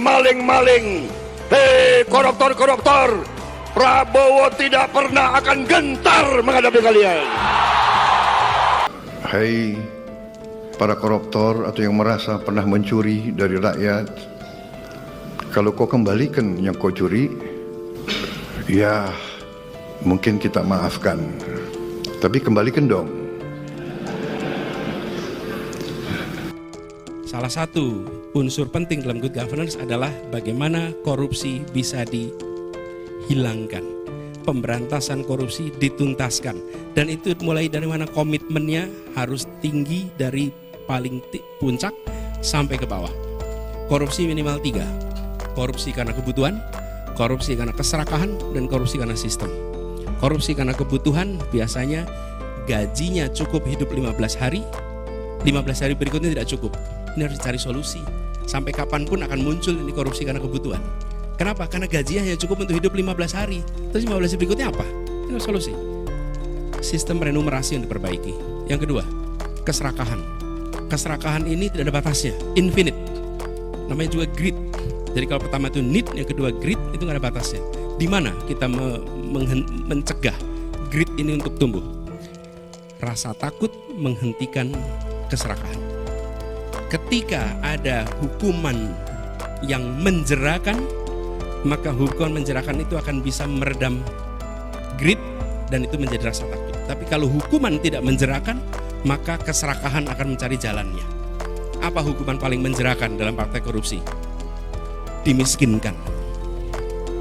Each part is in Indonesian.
maling-maling. Hei koruptor-koruptor, Prabowo tidak pernah akan gentar menghadapi kalian. Hai para koruptor atau yang merasa pernah mencuri dari rakyat, kalau kau kembalikan yang kau curi, ya mungkin kita maafkan, tapi kembalikan dong. Salah satu unsur penting dalam good governance adalah bagaimana korupsi bisa dihilangkan, pemberantasan korupsi dituntaskan, dan itu mulai dari mana komitmennya harus tinggi dari paling puncak sampai ke bawah. Korupsi minimal 3, korupsi karena kebutuhan, korupsi karena keserakahan, dan korupsi karena sistem. Korupsi karena kebutuhan biasanya gajinya cukup hidup 15 hari, 15 hari berikutnya tidak cukup. Ini harus dicari solusi. Sampai kapanpun akan muncul ini korupsi karena kebutuhan. Kenapa? Karena gajinya hanya cukup untuk hidup 15 hari. Terus 15 hari berikutnya apa? Ini harus solusi. Sistem remunerasi yang diperbaiki. Yang kedua, keserakahan. Keserakahan ini tidak ada batasnya, infinite. Namanya juga greed. Jadi kalau pertama itu need, yang kedua greed, itu nggak ada batasnya. Di mana kita mencegah greed ini untuk tumbuh? Rasa takut menghentikan keserakahan. Ketika ada hukuman yang menjerakan, maka hukuman menjerakan itu akan bisa meredam greed dan itu menjadi rasa takut. Tapi kalau hukuman tidak menjerakan, maka keserakahan akan mencari jalannya. Apa hukuman paling menjerakan dalam praktek korupsi? Dimiskinkan.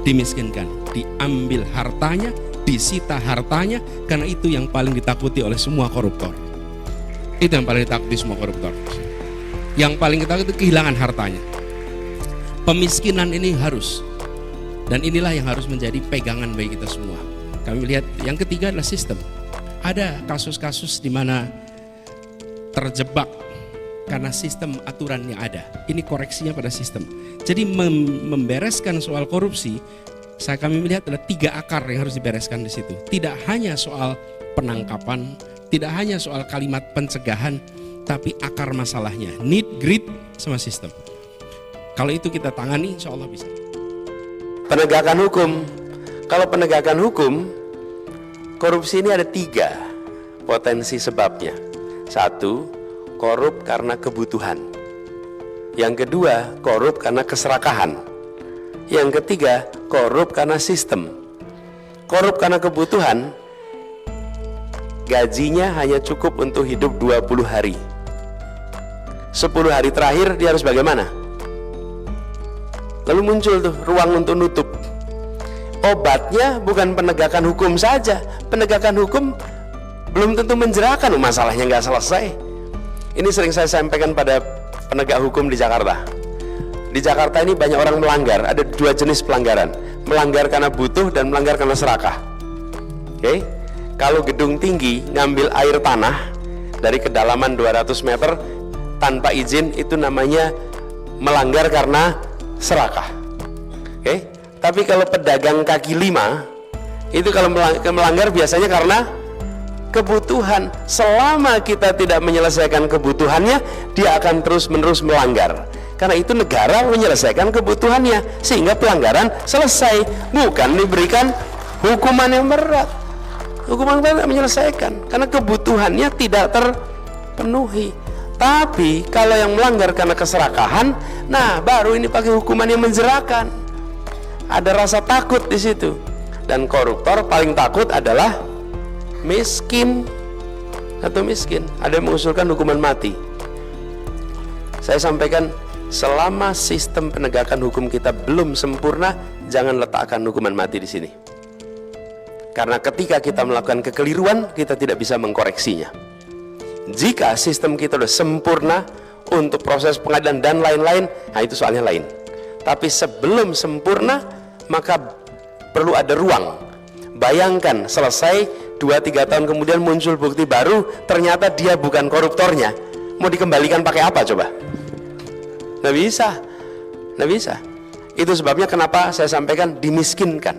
Dimiskinkan, diambil hartanya, disita hartanya, karena itu yang paling ditakuti oleh semua koruptor. Itu yang paling ditakuti semua koruptor. Yang paling kita itu kehilangan hartanya. Pemiskinan ini harus, dan inilah yang harus menjadi pegangan bagi kita semua. Kami lihat yang ketiga adalah sistem. Ada kasus-kasus di mana terjebak karena sistem aturan yang ada. Ini koreksinya pada sistem. Jadi membereskan soal korupsi, kami melihat ada 3 akar yang harus dibereskan di situ. Tidak hanya soal penangkapan, tidak hanya soal kalimat pencegahan, tapi akar masalahnya, need, greed, sama sistem. Kalau itu kita tangani, insya Allah bisa. Penegakan hukum. Kalau penegakan hukum, korupsi ini ada 3 potensi sebabnya. 1, korup karena kebutuhan. Yang kedua, korup karena keserakahan. Yang ketiga, korup karena sistem. Korup karena kebutuhan, gajinya hanya cukup untuk hidup 20 hari. 10 hari terakhir dia harus bagaimana? Lalu muncul tuh ruang untuk nutup. Obatnya bukan penegakan hukum saja. Penegakan hukum belum tentu menjerakan, masalahnya nggak selesai. Ini sering saya sampaikan pada penegak hukum di Jakarta. Di Jakarta ini banyak orang melanggar. Ada 2 jenis pelanggaran. Melanggar karena butuh dan melanggar karena serakah. Oke? Kalau gedung tinggi ngambil air tanah dari kedalaman 200 meter tanpa izin, itu namanya melanggar karena serakah. Oke? Tapi kalau pedagang kaki 5 itu kalau melanggar biasanya karena kebutuhan. Selama kita tidak menyelesaikan kebutuhannya, dia akan terus-menerus melanggar. Karena itu negara menyelesaikan kebutuhannya sehingga pelanggaran selesai, bukan diberikan hukuman yang berat. Hukuman berat menyelesaikan karena kebutuhannya tidak terpenuhi. Tapi kalau yang melanggar karena keserakahan, nah baru ini pakai hukuman yang menjerakan. Ada rasa takut di situ. Dan koruptor paling takut adalah miskin atau miskin. Ada yang mengusulkan hukuman mati. Saya sampaikan, selama sistem penegakan hukum kita belum sempurna, jangan letakkan hukuman mati di sini. Karena ketika kita melakukan kekeliruan, kita tidak bisa mengkoreksinya. Jika sistem kita sudah sempurna untuk proses pengadilan dan lain-lain, nah itu soalnya lain. Tapi sebelum sempurna, maka perlu ada ruang. Bayangkan selesai 2-3 tahun kemudian muncul bukti baru, ternyata dia bukan koruptornya. Mau dikembalikan pakai apa coba? Nggak bisa. Nggak bisa. Itu sebabnya kenapa saya sampaikan dimiskinkan.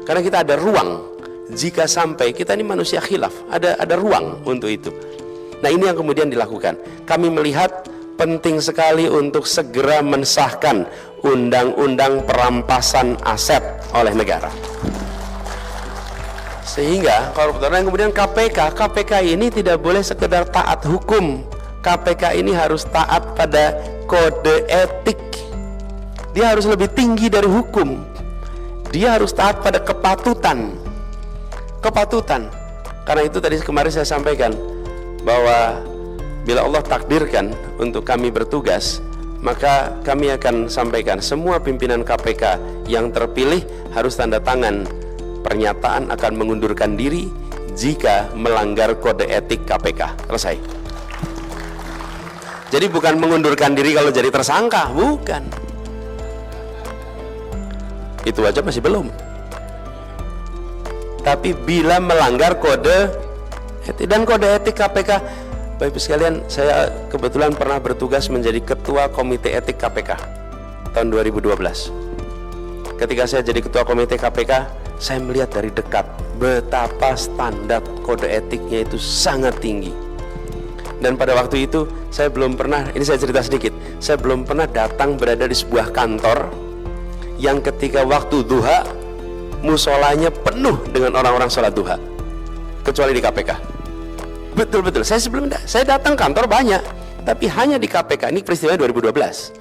Karena kita ada ruang. Jika sampai kita ini manusia khilaf, ada ruang untuk itu. Nah ini yang kemudian dilakukan. Kami melihat penting sekali untuk segera mensahkan undang-undang perampasan aset oleh negara. Sehingga koruptor, dan kemudian KPK ini tidak boleh sekedar taat hukum. KPK ini harus taat pada kode etik. Dia harus lebih tinggi dari hukum. Dia harus taat pada kepatutan. Karena itu tadi kemarin saya sampaikan bahwa bila Allah takdirkan untuk kami bertugas, maka kami akan sampaikan semua pimpinan KPK yang terpilih harus tanda tangan pernyataan akan mengundurkan diri jika melanggar kode etik KPK. Selesai. Jadi bukan mengundurkan diri kalau jadi tersangka, bukan. Itu aja masih belum. Tapi bila melanggar kode etik, dan kode etik KPK, Bapak Ibu sekalian, saya kebetulan pernah bertugas menjadi ketua komite etik KPK tahun 2012. Ketika saya jadi ketua komite KPK, saya melihat dari dekat betapa standar kode etiknya itu sangat tinggi. Dan pada waktu itu saya belum pernah, ini saya cerita sedikit, saya belum pernah datang berada di sebuah kantor yang ketika waktu duha musolanya penuh dengan orang-orang sholat duha, kecuali di KPK. Betul-betul, saya datang kantor banyak, tapi hanya di KPK. Ini peristiwa 2012.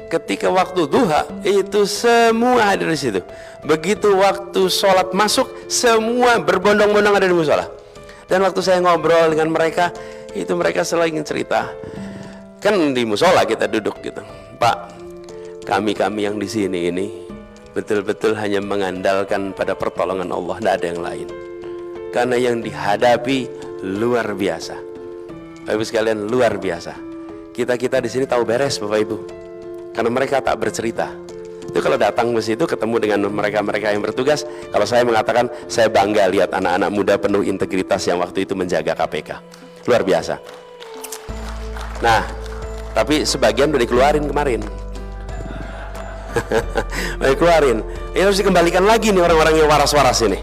Ketika waktu duha itu semua hadir di situ. Begitu waktu sholat masuk, semua berbondong-bondong ada di musola. Dan waktu saya ngobrol dengan mereka, itu mereka selalu ingin cerita. Kan di musola kita duduk gitu, Pak, kami yang di sini ini betul-betul hanya mengandalkan pada pertolongan Allah, tidak ada yang lain. Karena yang dihadapi luar biasa. Bapak Ibu sekalian, luar biasa. Kita di sini tahu beres, Bapak Ibu. Karena mereka tak bercerita. Itu kalau datang ke situ ketemu dengan mereka yang bertugas, kalau saya mengatakan saya bangga lihat anak-anak muda penuh integritas yang waktu itu menjaga KPK. Luar biasa. Nah, tapi sebagian udah dikeluarin kemarin. Udah dikeluarin. Ini harus dikembalikan lagi nih orang-orang yang waras-waras ini.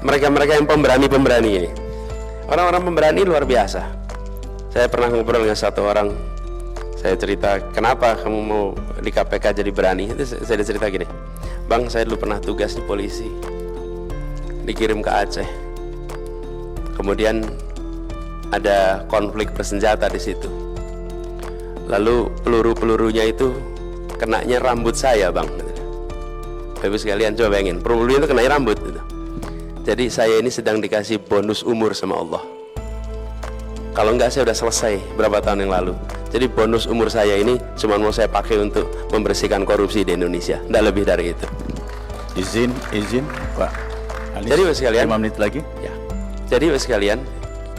Mereka-mereka yang pemberani-pemberani ini. Orang-orang pemberani luar biasa. Saya pernah ngobrol dengan satu orang. Saya cerita, kenapa kamu mau di KPK jadi berani? Itu saya cerita gini, Bang, saya dulu pernah tugas di polisi, dikirim ke Aceh. Kemudian ada konflik bersenjata di situ. Lalu peluru-pelurunya itu kenanya rambut saya, Bang. Bapak Ibu sekalian, coba bayangin, pelurunya itu kenanya rambut gitu. Jadi saya ini sedang dikasih bonus umur sama Allah. Kalau enggak saya udah selesai berapa tahun yang lalu. Jadi bonus umur saya ini cuma mau saya pakai untuk membersihkan korupsi di Indonesia, tidak lebih dari itu. Izin Pak Anies, jadi Bapak sekalian, 5 menit lagi ya. Jadi Bapak sekalian,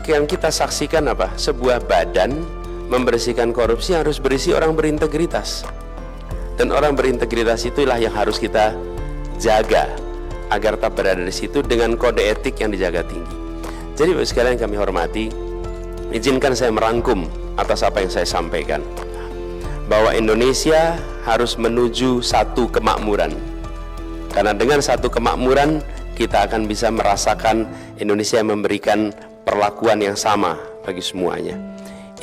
yang kita saksikan apa? Sebuah badan membersihkan korupsi harus berisi orang berintegritas. Dan orang berintegritas itulah yang harus kita jaga agar tak berada di situ dengan kode etik yang dijaga tinggi. Jadi Bapak sekalian kami hormati, izinkan saya merangkum atas apa yang saya sampaikan, bahwa Indonesia harus menuju satu kemakmuran. Karena dengan satu kemakmuran kita akan bisa merasakan Indonesia memberikan perlakuan yang sama bagi semuanya.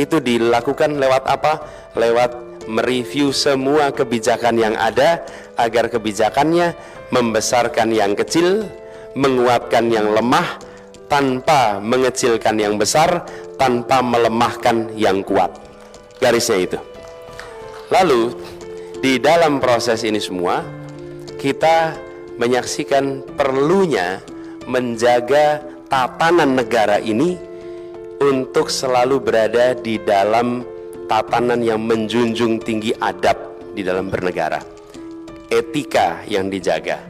Itu dilakukan lewat apa? Lewat mereview semua kebijakan yang ada agar kebijakannya membesarkan yang kecil, menguatkan yang lemah, tanpa mengecilkan yang besar, tanpa melemahkan yang kuat. Garisnya itu. Lalu di dalam proses ini semua kita menyaksikan perlunya menjaga tatanan negara ini untuk selalu berada di dalam tatanan yang menjunjung tinggi adab di dalam bernegara, etika yang dijaga,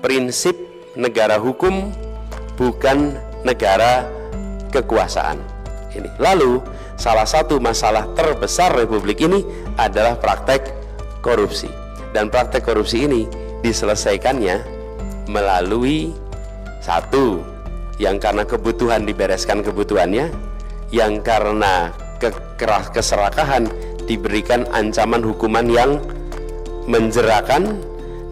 prinsip negara hukum bukan negara kekuasaan. Ini. Lalu salah satu masalah terbesar Republik ini adalah praktek korupsi, dan praktek korupsi ini diselesaikannya melalui satu, yang karena kebutuhan dibereskan kebutuhannya, yang karena keserakahan diberikan ancaman hukuman yang menjerakan,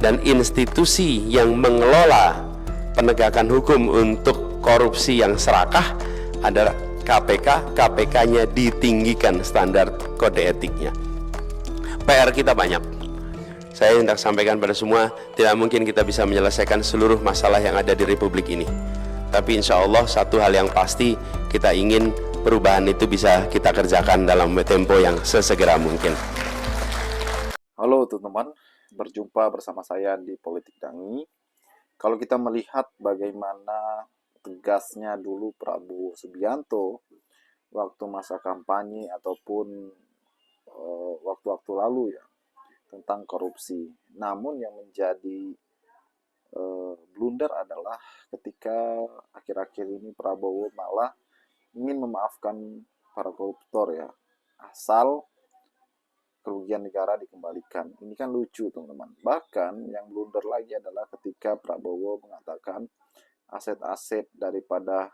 dan institusi yang mengelola penegakan hukum untuk korupsi yang serakah adalah KPK. KPK-nya ditinggikan standar kode etiknya. PR kita banyak. Saya hendak sampaikan pada semua, tidak mungkin kita bisa menyelesaikan seluruh masalah yang ada di Republik ini. Tapi insya Allah satu hal yang pasti, kita ingin perubahan itu bisa kita kerjakan dalam tempo yang sesegera mungkin. Halo teman-teman, berjumpa bersama saya di Politik Dangi. Kalau kita melihat bagaimana tegasnya dulu Prabowo Subianto waktu masa kampanye ataupun waktu-waktu lalu ya, tentang korupsi. Namun yang menjadi blunder adalah ketika akhir-akhir ini Prabowo malah ingin memaafkan para koruptor ya, asal kerugian negara dikembalikan. Ini kan lucu teman-teman. Bahkan yang blunder lagi adalah ketika Prabowo mengatakan aset-aset daripada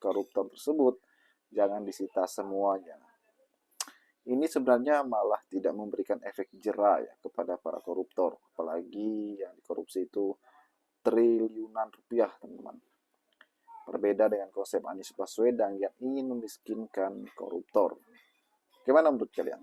koruptor tersebut jangan disita semuanya. Ini sebenarnya malah tidak memberikan efek jera ya kepada para koruptor, apalagi yang dikorupsi itu triliunan rupiah, teman-teman. Berbeda dengan konsep Anies Baswedan yang ingin memiskinkan koruptor. Gimana menurut kalian?